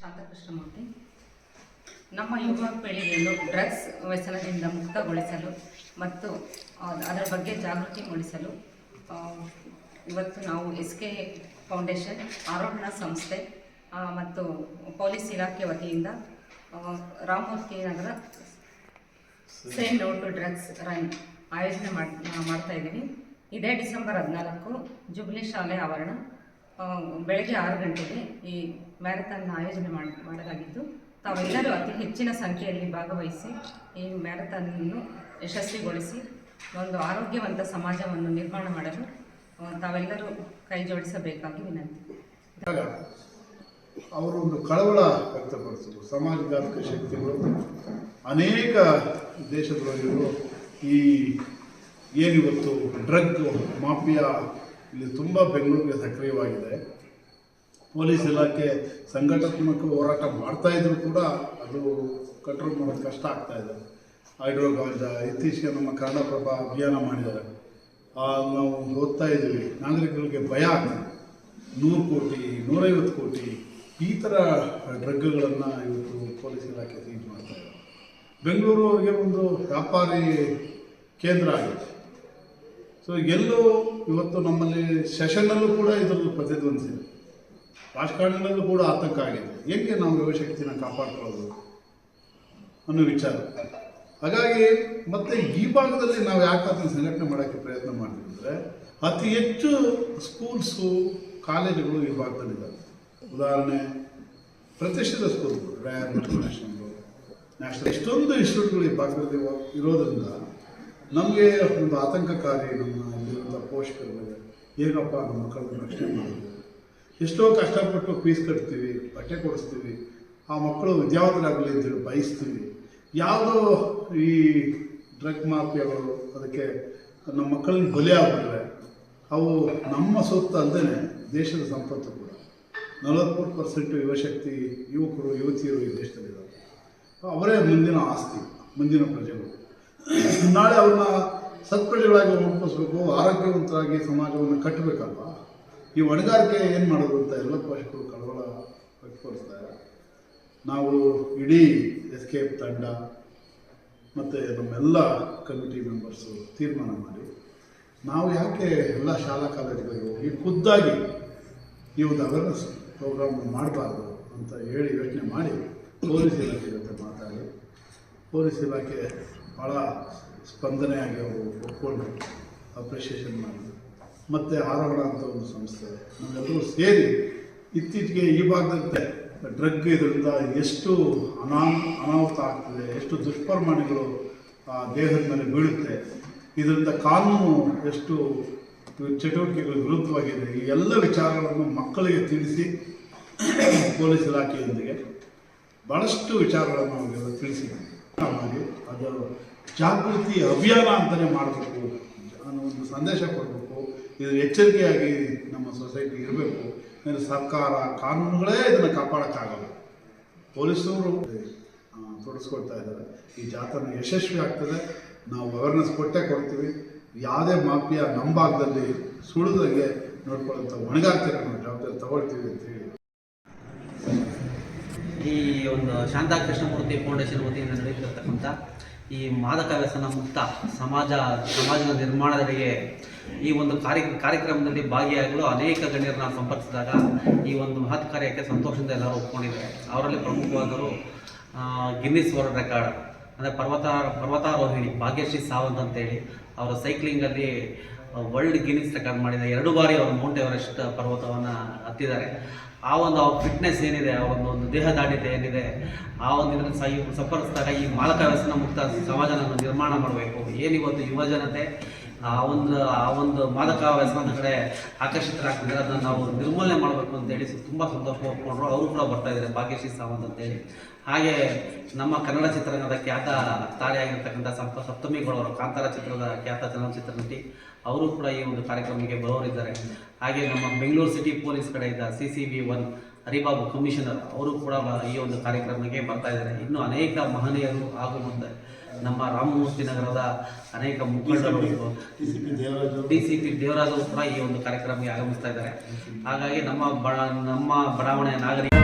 ಶಾಂತಕೃಷ್ಣಮೂರ್ತಿ. ನಮ್ಮ ಯುವ ಪೀಳಿಗೆಯನ್ನು ಡ್ರಗ್ಸ್ ವ್ಯಸನದಿಂದ ಮುಕ್ತಗೊಳಿಸಲು ಮತ್ತು ಅದರ ಬಗ್ಗೆ ಜಾಗೃತಿ ಮೂಡಿಸಲು ಇವತ್ತು ನಾವು SK ಫೌಂಡೇಶನ್, ಆರೋಹಣ ಸಂಸ್ಥೆ ಮತ್ತು ಪೊಲೀಸ್ ಇಲಾಖೆ ವತಿಯಿಂದ Ramamurthy Nagar say no to drugs run ಆಯೋಜನೆ ಮಾಡ್ತಾ ಇದ್ದೀವಿ. ಇದೇ ಡಿಸೆಂಬರ್ 14 ಜುಬ್ಲಿ ಶಾಲೆ ಆವರಣ ಬೆಳಗ್ಗೆ 6 ಗಂಟೆಗೆ ಈ ಮ್ಯಾರಥಾನ್ ಆಯೋಜನೆ ಮಾಡಲಾಗಿದ್ದು, ತಾವೆಲ್ಲರೂ ಅತಿ ಹೆಚ್ಚಿನ ಸಂಖ್ಯೆಯಲ್ಲಿ ಭಾಗವಹಿಸಿ ಈ ಮ್ಯಾರಥಾನನ್ನು ಯಶಸ್ವಿಗೊಳಿಸಿ ಒಂದು ಆರೋಗ್ಯವಂತ ಸಮಾಜವನ್ನು ನಿರ್ಮಾಣ ಮಾಡಲು ತಾವೆಲ್ಲರೂ ಕೈ ಜೋಡಿಸಬೇಕಾಗಿ ವಿನಂತಿ. ಅವರು ಒಂದು ಕಳವಳ ವ್ಯಕ್ತಪಡಿಸಿದರು. ಸಮಾಜಘಾತಕ ಶಕ್ತಿಗಳು ಅನೇಕ ದೇಶದೊಳಗಿರುವ ಈ ಏನಿವತ್ತು ಡ್ರಗ್ ಮಾಫಿಯಾ ಇಲ್ಲಿ ತುಂಬ ಬೆಂಗಳೂರಿಗೆ ಸಕ್ರಿಯವಾಗಿದೆ. ಪೊಲೀಸ್ ಇಲಾಖೆ ಸಂಘಟನಾತ್ಮಕ ಹೋರಾಟ ಮಾಡ್ತಾ ಇದ್ರು ಕೂಡ ಅದು ಕಂಟ್ರೋಲ್ ಮಾಡೋದು ಕಷ್ಟ ಆಗ್ತಾ ಇದೆ. ಹೈಡ್ರೋ ಗಾಂಜಾ ಇತ್ತೀಚೆಗೆ ನಮ್ಮ ಕನ್ನಡಪ್ರಭ ಅಭಿಯಾನ ಮಾಡಿದ್ದಾರೆ. ನಾವು ಓದ್ತಾ ಇದ್ದೀವಿ, ನಾಗರಿಕರಿಗೆ ಭಯ ಆಗ್ತದೆ. 100 ಕೋಟಿ 150 ಕೋಟಿ ಈ ಥರ ಡ್ರಗ್ಗಳನ್ನು ಇವತ್ತು ಪೊಲೀಸ್ ಇಲಾಖೆ ಸೀಜ್ ಮಾಡ್ತಾ ಇದೆ. ಬೆಂಗಳೂರು ಅವರಿಗೆ ಒಂದು ವ್ಯಾಪಾರಿ ಕೇಂದ್ರ ಆಗಿದೆ. ಸೊ ಎಲ್ಲೂ ಇವತ್ತು ನಮ್ಮಲ್ಲಿ ಸೆಷನ್ನಲ್ಲೂ ಕೂಡ ಇದರಲ್ಲಿ ಪ್ರತಿಧ್ವನಿಸಿದೆ. ರಾಜಕಾರಣದಲ್ಲೂ ಕೂಡ ಆತಂಕ ಆಗಿದೆ. ಹೇಗೆ ನಾವು ಯುವಶಕ್ತಿನ ಕಾಪಾಡ್ಕೊಳ್ಳೋದು ಅನ್ನೋ ವಿಚಾರ. ಹಾಗಾಗಿ ಮತ್ತೆ ಈ ಭಾಗದಲ್ಲಿ ನಾವು ಯಾಕೆ ಅದನ್ನು ಸಂಘಟನೆ ಮಾಡೋಕ್ಕೆ ಪ್ರಯತ್ನ ಮಾಡ್ತೀವಿ ಅಂದರೆ, ಅತಿ ಹೆಚ್ಚು ಸ್ಕೂಲ್ಸು ಕಾಲೇಜುಗಳು ಈ ಭಾಗದಲ್ಲಿದ್ದಾವೆ. ಉದಾಹರಣೆ ಪ್ರತಿಷ್ಠಿತ ಸ್ಕೂಲ್ಗಳು, ರ್ಯಾನ್ ಇಂಟರ್ನ್ಯಾಷನಲ್, ನ್ಯಾಷನಲ್, ಎಷ್ಟೊಂದು ಇನ್ಸ್ಟಿಟ್ಯೂಟ್ಗಳು ಈ ಭಾಗದಲ್ಲಿ ಇರೋದರಿಂದ ನಮಗೆ ಒಂದು ಆತಂಕಕಾರಿ. ನಮ್ಮ ಇಲ್ಲಿರುವಂಥ ಪೋಷಕರುಗಳಿಗೆ ಹೇಗಪ್ಪ ನಮ್ಮ ಮಕ್ಕಳನ್ನ ರಕ್ಷಣೆ ಮಾಡೋದು. ಎಷ್ಟೋ ಕಷ್ಟಪಟ್ಟು ಫೀಸ್ ಕಟ್ತೀವಿ, ಬಟ್ಟೆ ಕೊಡಿಸ್ತೀವಿ, ಆ ಮಕ್ಕಳು ವಿದ್ಯಾವಂತರಾಗಲಿ ಅಂತೇಳಿ ಬಯಸ್ತೀವಿ. ಯಾವುದೋ ಈ ಡ್ರಗ್ ಮಾಫಿಯಾಗಳು ಅದಕ್ಕೆ ನಮ್ಮ ಮಕ್ಕಳನ್ನ ಬಲಿ ಆಗ್ಬಿಟ್ರೆ ಅವು ನಮ್ಮ ಸೊತ್ತು ಅಲ್ಲದೆ ದೇಶದ ಸಂಪತ್ತು ಕೂಡ. 43% ಯುವಶಕ್ತಿ ಯುವಕರು ಯುವತಿಯರು ಈ ದೇಶದಲ್ಲಿದ್ದಾರೆ. ಅವರೇ ಮುಂದಿನ ಆಸ್ತಿ, ಮುಂದಿನ ಪ್ರಜೆಗಳು. ನಾಳೆ ಅವ್ರನ್ನ ಸತ್ಪ್ರಜೆಗಳಾಗಿ ರೂಪಿಸ್ಬೇಕು, ಆರೋಗ್ಯವಂತರಾಗಿ ಸಮಾಜವನ್ನು ಕಟ್ಟಬೇಕಲ್ವ. ಈ ಹೊಣೆಗಾರಿಕೆ ಏನು ಮಾಡೋದು ಅಂತ ಎಲ್ಲ ಪೋಷಕರು ಕಳವಳ ವ್ಯಕ್ತಪಡಿಸ್ತಾರೆ. ನಾವು ಇಡೀ ಎಸ್ಕೇಪ್ ತಂಡ ಮತ್ತು ನಮ್ಮೆಲ್ಲ ಕಮಿಟಿ ಮೆಂಬರ್ಸು ತೀರ್ಮಾನ ಮಾಡಿ ನಾವು ಯಾಕೆ ಎಲ್ಲ ಶಾಲಾ ಕಾಲೇಜುಗಳಿಗೆ ಹೋಗಿ ಖುದ್ದಾಗಿ ಈ ಒಂದು ಅವೇರ್ನೆಸ್ ಪ್ರೋಗ್ರಾಮ್ ಮಾಡಬಾರ್ದು ಅಂತ ಹೇಳಿ ಯೋಚನೆ ಮಾಡಿ ಪೊಲೀಸ್ ಇಲಾಖೆ ಜೊತೆ ಮಾತಾಡಿ, ಪೊಲೀಸ್ ಇಲಾಖೆ ಭಾಳ ಸ್ಪಂದನೆಯಾಗಿ ಅವರು ಒಪ್ಕೊಂಡು ಅಪ್ರಿಷಿಯೇಷನ್ ಮಾಡಿದ್ರು. ಮತ್ತು ಆರೋಹಣ ಅಂತ ಒಂದು ಸಂಸ್ಥೆ ನಾವೆಲ್ಲರೂ ಸೇರಿ ಇತ್ತೀಚೆಗೆ ಈ ಭಾಗದಂತೆ ಡ್ರಗ್ ಇದರಿಂದ ಎಷ್ಟು ಅನಾಹುತ ಆಗ್ತದೆ, ಎಷ್ಟು ದುಷ್ಪರಿಣಾಮಗಳು ದೇಹದ ಮೇಲೆ ಬೀಳುತ್ತೆ, ಇದರಿಂದ ಕಾನೂನು ಎಷ್ಟು ಚಟುವಟಿಕೆಗಳು ವಿರುದ್ಧವಾಗಿದೆ, ಈ ಎಲ್ಲ ವಿಚಾರಗಳನ್ನು ಮಕ್ಕಳಿಗೆ ತಿಳಿಸಿ ಪೊಲೀಸ್ ಇಲಾಖೆಯೊಂದಿಗೆ ಭಾಳಷ್ಟು ವಿಚಾರಗಳನ್ನು ಅವರಿಗೆಲ್ಲ ತಿಳಿಸಿದ್ದೀವಿ. ಮಾಡಿ ಅದು ಜಾಗೃತಿ ಅಭಿಯಾನ ಅಂತಲೇ ಮಾಡಬೇಕು ಅನ್ನೋ ಒಂದು ಸಂದೇಶ ಕೊಡಬೇಕು. ಇದು ಎಚ್ಚರಿಕೆಯಾಗಿ ನಮ್ಮ ಸೊಸೈಟಿ ಇರಬೇಕು. ಸರ್ಕಾರ ಕಾನೂನುಗಳೇ ಇದನ್ನು ಕಾಪಾಡೋಕ್ಕಾಗಲ್ಲ. ಪೊಲೀಸರು ತೊಡಸ್ಕೊಳ್ತಾ ಇದ್ದಾರೆ. ಈ ಜಾಥಾನ ಯಶಸ್ವಿ ಆಗ್ತದೆ. ನಾವು ಅವೇರ್ನೆಸ್ ಕೊಡ್ತೀವಿ. ಯಾವುದೇ ಮಾಫಿಯಾ ನಮ್ಮ ಭಾಗದಲ್ಲಿ ಸುಳಿದಂಗೆ ನೋಡ್ಕೊಳ್ಳೋಂಥ ಹೊಣೆಗಾರಿಕೆಯನ್ನು ನಾವು ಜವಾಬ್ದಾರಿ ತಗೊಳ್ತೀವಿ ಅಂತ ಹೇಳಿ ಈ ಒಂದು ಶಾಂತಕೃಷ್ಣಮೂರ್ತಿ ಫೌಂಡೇಶನ್ ವತಿಯಿಂದ ನಡೆಯುತ್ತಿರ್ತಕ್ಕಂಥ ಈ ಮಾದಕ ವ್ಯಸನ ಮುಕ್ತ ಸಮಾಜದ ನಿರ್ಮಾಣದೆಡೆಗೆ ಈ ಒಂದು ಕಾರ್ಯಕ್ರಮದಲ್ಲಿ ಭಾಗಿಯಾಗಲು ಅನೇಕ ಗಣ್ಯರನ್ನ ಸಂಪರ್ಕಿಸಿದಾಗ ಈ ಒಂದು ಮಹತ್ ಕಾರ್ಯಕ್ಕೆ ಸಂತೋಷದಿಂದ ಎಲ್ಲರೂ ಒಪ್ಕೊಂಡಿದ್ದಾರೆ. ಅವರಲ್ಲಿ ಪ್ರಮುಖವಾದರು ಗಿನ್ನಿಸ್ ವರ್ಲ್ಡ್ ರೆಕಾರ್ಡ್ ಅಂದರೆ ಪರ್ವತಾರೋಹಿಣಿ ಭಾಗ್ಯಶ್ರೀ ಸಾವಂತ್ ಅಂತೇಳಿ ಅವರು ಸೈಕ್ಲಿಂಗಲ್ಲಿ ವರ್ಲ್ಡ್ ಗಿನ್ನಿಸ್ ರೆಕಾರ್ಡ್ ಮಾಡಿದ 2 ಬಾರಿ ಅವರು ಮೌಂಟ್ ಎವರೆಸ್ಟ್ ಪರ್ವತವನ್ನು ಹತ್ತಿದ್ದಾರೆ. ಆ ಒಂದು ಅವ್ರ ಫಿಟ್ನೆಸ್ ಏನಿದೆ, ಆ ಒಂದು ದೇಹದಾಢ್ಯತೆ ಏನಿದೆ, ಆ ಒಂದು ಇದನ್ನು ಸಂಪರ್ಕಿಸಿದಾಗ ಈ ಮಾದಕ ವ್ಯಸನ ಮುಕ್ತ ಸಮಾಜವನ್ನು ನಿರ್ಮಾಣ ಮಾಡಬೇಕು. ಏನಿವತ್ತು ಯುವಜನತೆ ಆ ಒಂದು ಮಾದಕ ವ್ಯಸನದ ಕಡೆ ಆಕರ್ಷಿತರಾಗ್ತಿದ್ದಾರೆ, ಅದನ್ನು ನಾವು ನಿರ್ಮೂಲನೆ ಮಾಡಬೇಕು ಅಂತೇಳಿ ತುಂಬ ಸಂತೋಷ ಒಪ್ಕೊಂಡ್ರು. ಅವರು ಕೂಡ ಬರ್ತಾ ಇದ್ದಾರೆ, ಭಾಗ್ಯಶ್ರೀ ಸಾವಂತ್ ಅಂತೇಳಿ. ಹಾಗೆ ನಮ್ಮ ಕನ್ನಡ ಚಿತ್ರರಂಗದ ಖ್ಯಾತ ತಾರೆಯಾಗಿರ್ತಕ್ಕಂಥ ಸಪ್ತಮಿಗಳವರು, ಕಾಂತಾರ ಚಿತ್ರದ ಖ್ಯಾತ ಚಲನಚಿತ್ರ ನಟಿ, ಅವರು ಕೂಡ ಈ ಒಂದು ಕಾರ್ಯಕ್ರಮಕ್ಕೆ ಬರೋರಿದ್ದಾರೆ. ಹಾಗೆ ನಮ್ಮ ಬೆಂಗಳೂರು ಸಿಟಿ ಪೊಲೀಸ್ ಕಡೆ ಇದ್ದ CCB1 ಹರಿಬಾಬು ಕಮಿಷನರ್, ಅವರು ಕೂಡ ಈ ಒಂದು ಕಾರ್ಯಕ್ರಮಕ್ಕೆ ಬರ್ತಾ ಇದ್ದಾರೆ. ಇನ್ನೂ ಅನೇಕ ಮಹನೀಯರು ಹಾಗೂ ಮುಂದೆ ನಮ್ಮ ರಾಮಮೂರ್ತಿ ನಗರದ ಅನೇಕ ಮುಖಂಡರು, DCP ದೇವರಾಜು ಕೂಡ ಈ ಒಂದು ಕಾರ್ಯಕ್ರಮಕ್ಕೆ ಆಗಮಿಸ್ತಾ ಇದ್ದಾರೆ. ಹಾಗಾಗಿ ನಮ್ಮ ಬಡಾವಣೆಯ ನಾಗರಿಕ